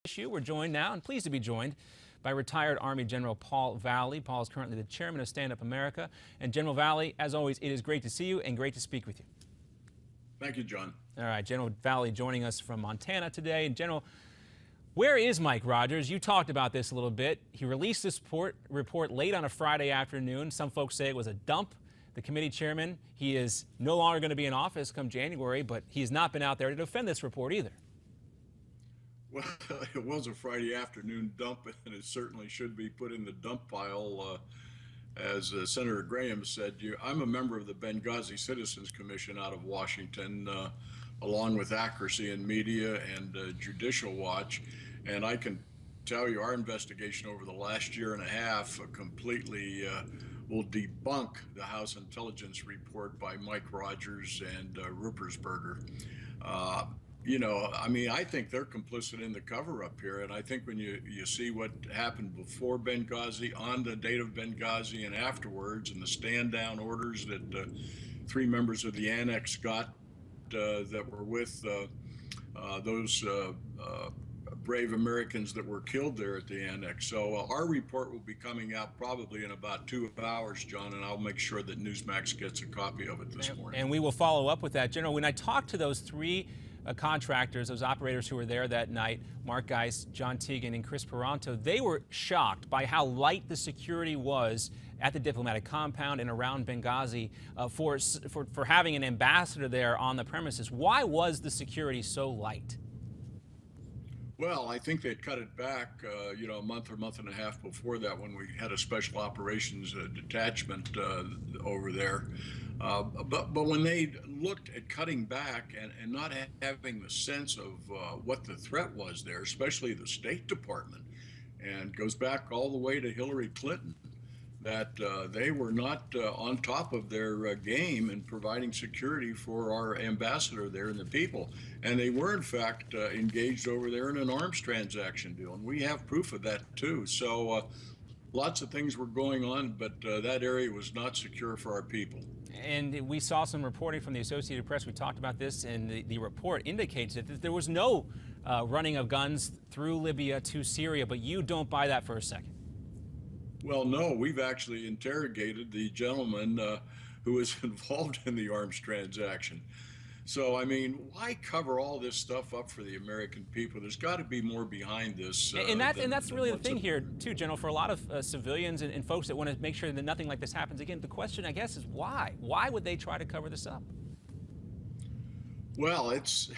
issue. We're joined now and pleased to be joined by retired Army General Paul Vallely. Paul is currently the chairman of Stand Up America. And General Vallely, as always, it is great to see you and great to speak with you. Thank you, John. All right, General Vallely joining us from Montana today. And General, where is Mike Rogers? You talked about this a little bit. He released this report late on a Friday afternoon. Some folks say it was a dump. The committee chairman, he is no longer going to be in office come January, but he has not been out there to defend this report either. Well, it was a Friday afternoon dump, and it certainly should be put in the dump pile. As Senator Graham said, I'm a member of the Benghazi Citizens Commission out of Washington, along with Accuracy in Media and Judicial Watch. And I can tell you our investigation over the last year and a half completely will debunk the House Intelligence Report by Mike Rogers and Ruppersberger. I think they're complicit in the cover-up here, and I think when you see what happened before Benghazi, on the date of Benghazi, and afterwards, and the stand-down orders that 3 members of the annex got that were with those brave Americans that were killed there at the annex. So our report will be coming out probably in about 2 hours, John, and I'll make sure that Newsmax gets a copy of it this morning. And we will follow up with that. General, when I talked to those 3 contractors, those operators who were there that night, Mark Geis, John Teagan, and Chris Peranto, they were shocked by how light the security was at the diplomatic compound and around Benghazi for having an ambassador there on the premises. Why was the security so light? Well, I think they cut it back, a month or month and a half before that when we had a special operations detachment over there. But when they looked at cutting back and not having the sense of what the threat was there, especially the State Department, and goes back all the way to Hillary Clinton, that they were not on top of their game in providing security for our ambassador there and the people. And they were, in fact, engaged over there in an arms transaction deal. And we have proof of that, too. So lots of things were going on, but that area was not secure for our people. And we saw some reporting from the Associated Press. We talked about this, and the report indicates that there was no running of guns through Libya to Syria, but you don't buy that for a second. Well, no, we've actually interrogated the gentleman who was involved in the arms transaction. So, I mean, why cover all this stuff up for the American people? There's got to be more behind this. And that's really the thing here, too, General, for a lot of civilians and folks that want to make sure that nothing like this happens again. The question, I guess, is why? Why would they try to cover this up? Well, it's,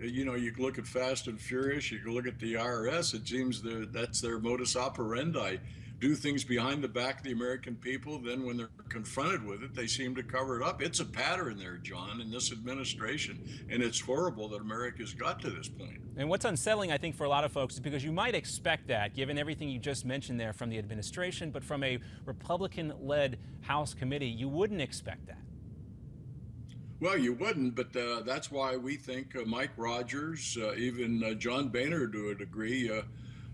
you can look at Fast and Furious, you can look at the IRS, it seems that's their modus operandi. Do things behind the back of the American people, then when they're confronted with it, they seem to cover it up. It's a pattern there, John, in this administration, and it's horrible that America's got to this point. And what's unsettling, I think, for a lot of folks is because you might expect that, given everything you just mentioned there from the administration, but from a Republican-led House committee, you wouldn't expect that. Well, you wouldn't, but that's why we think Mike Rogers, even John Boehner to a degree,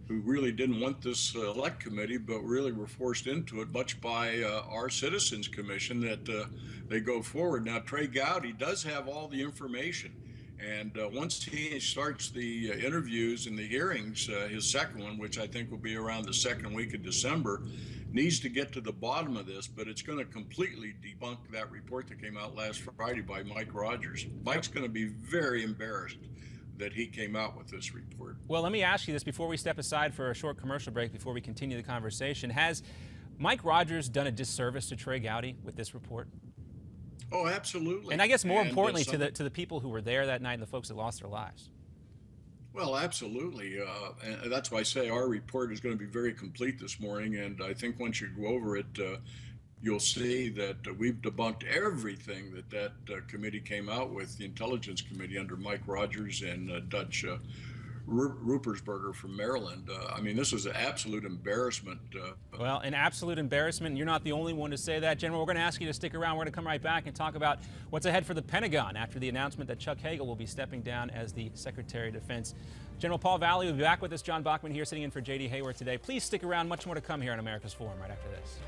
who really didn't want this select committee, but really were forced into it, much by our Citizens Commission, that they go forward. Now, Trey Gowdy does have all the information, and once he starts the interviews and the hearings, his second one, which I think will be around the second week of December, needs to get to the bottom of this, but it's going to completely debunk that report that came out last Friday by Mike Rogers. Mike's going to be very embarrassed that he came out with this report. Well, let me ask you this before we step aside for a short commercial break, before we continue the conversation. Has Mike Rogers done a disservice to Trey Gowdy with this report? Oh, absolutely. And I guess more importantly to the people who were there that night and the folks that lost their lives. Well, absolutely. And that's why I say our report is going to be very complete this morning. And I think once you go over it, you'll see that we've debunked everything that committee came out with, the Intelligence Committee under Mike Rogers and Dutch Ruppersberger from Maryland. I mean, this is an absolute embarrassment. Well, an absolute embarrassment. You're not the only one to say that. General, we're going to ask you to stick around. We're going to come right back and talk about what's ahead for the Pentagon after the announcement that Chuck Hagel will be stepping down as the Secretary of Defense. General Paul Vallely will be back with us. John Bachman here sitting in for J.D. Hayward today. Please stick around. Much more to come here on America's Forum right after this.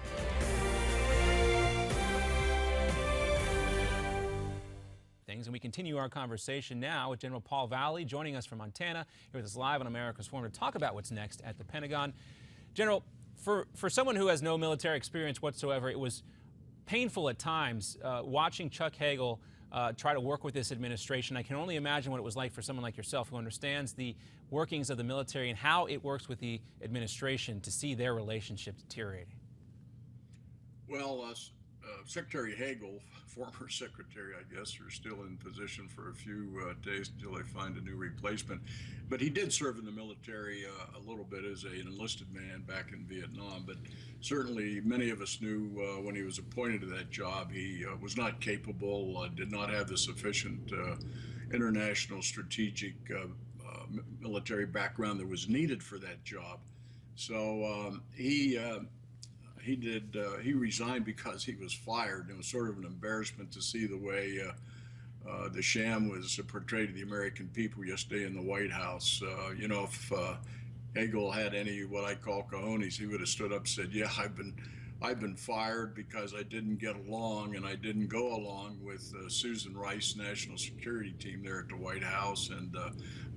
Things we continue our conversation now with General Paul Vallely, joining us from Montana, here with us live on America's Forum to talk about what's next at the Pentagon. General, for someone who has no military experience whatsoever, it was painful at times watching Chuck Hagel try to work with this administration. I can only imagine what it was like for someone like yourself who understands the workings of the military and how it works with the administration to see their relationship deteriorating. Well, Secretary Hagel, former secretary, I guess, are still in position for a few days until they find a new replacement. But he did serve in the military a little bit as an enlisted man back in Vietnam. But certainly many of us knew when he was appointed to that job, he was not capable, did not have the sufficient international strategic military background that was needed for that job. So he resigned because he was fired. It was sort of an embarrassment to see the way the sham was portrayed to the American people yesterday in the White House. If Hagel had any what I call cojones, he would have stood up and said, "Yeah, I've been fired because I didn't get along and I didn't go along with Susan Rice National Security Team there at the White House and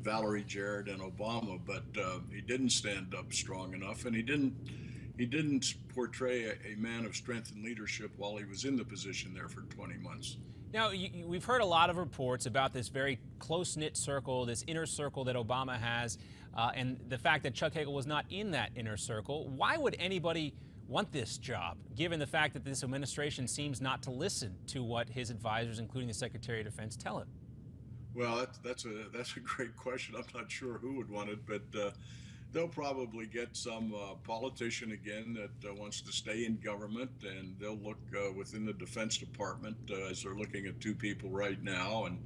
Valerie Jarrett and Obama." But he didn't stand up strong enough, and he didn't portray a man of strength and leadership while he was in the position there for 20 months. Now, we've heard a lot of reports about this very close-knit circle, this inner circle that Obama has, and the fact that Chuck Hagel was not in that inner circle. Why would anybody want this job, given the fact that this administration seems not to listen to what his advisors, including the Secretary of Defense, tell him? Well, that's a great question. I'm not sure who would want it, but they'll probably get some politician again that wants to stay in government, and they'll look within the Defense Department as they're looking at two people right now. And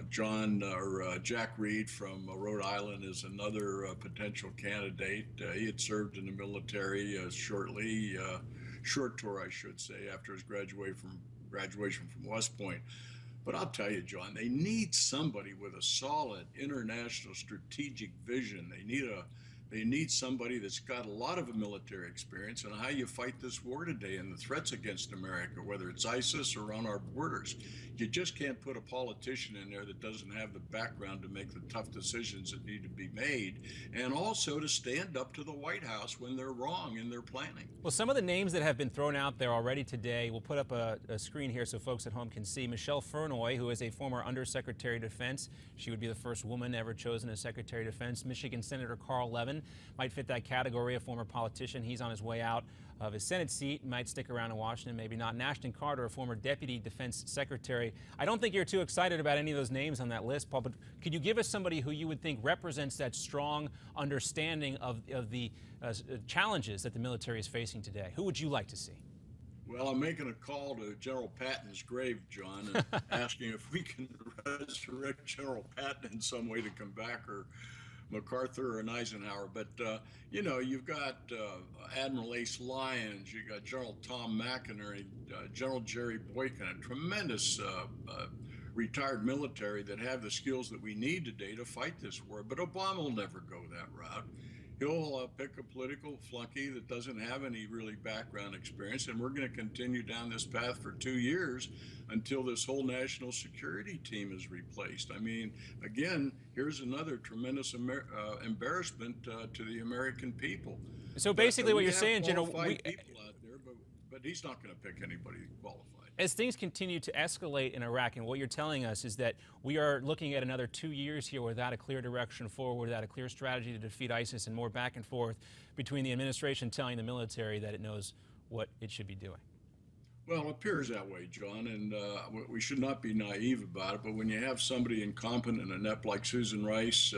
Jack Reed from Rhode Island is another potential candidate. He had served in the military short tour, I should say, after his graduation from West Point. But I'll tell you, John, they need somebody with a solid international strategic vision. They need somebody that's got a lot of military experience and how you fight this war today and the threats against America, whether it's ISIS or on our borders. You just can't put a politician in there that doesn't have the background to make the tough decisions that need to be made, and also to stand up to the White House when they're wrong in their planning. Well, some of the names that have been thrown out there already today, we'll put up a screen here so folks at home can see. Michelle Furnoy, who is a former Undersecretary of Defense. She would be the first woman ever chosen as Secretary of Defense. Michigan Senator Carl Levin might fit that category, a former politician. He's on his way out of his Senate seat, might stick around in Washington, maybe not. And Ashton Carter, a former Deputy Defense Secretary. I don't think you're too excited about any of those names on that list, Paul, but could you give us somebody who you would think represents that strong understanding of the challenges that the military is facing today? Who would you like to see? Well, I'm making a call to General Patton's grave, John, and asking if we can resurrect General Patton in some way to come back, or MacArthur or an Eisenhower. But, you've got Admiral Ace Lyons, you got General Tom McInerney, General Jerry Boykin, a tremendous retired military that have the skills that we need today to fight this war. But Obama will never go that route. He'll pick a political flunky that doesn't have any really background experience, and we're going to continue down this path for 2 years until this whole national security team is replaced. I mean, again, here's another tremendous embarrassment to the American people. So basically what you're saying, General, people out there, but he's not going to pick anybody qualified. As things continue to escalate in Iraq, and what you're telling us is that we are looking at another 2 years here without a clear direction forward, without a clear strategy to defeat ISIS, and more back and forth between the administration telling the military that it knows what it should be doing. Well, it appears that way, John, and we should not be naive about it. But when you have somebody incompetent and inept like Susan Rice,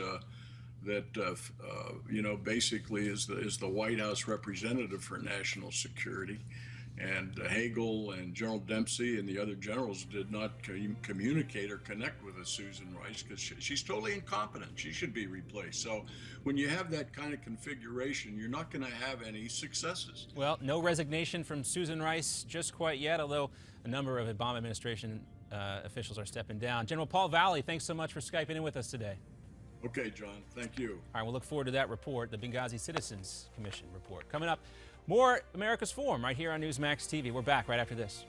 that basically is the White House representative for national security, and Hagel and General Dempsey and the other generals did not communicate or connect with Susan Rice because she's totally incompetent. She should be replaced. So when you have that kind of configuration, you're not going to have any successes. Well, no resignation from Susan Rice just quite yet, although a number of Obama administration officials are stepping down. General Paul Vallely, thanks so much for Skyping in with us today. Okay, John, thank you. All right, we'll look forward to that report, the Benghazi Citizens Commission report. Coming up, more America's Forum right here on Newsmax TV. We're back right after this.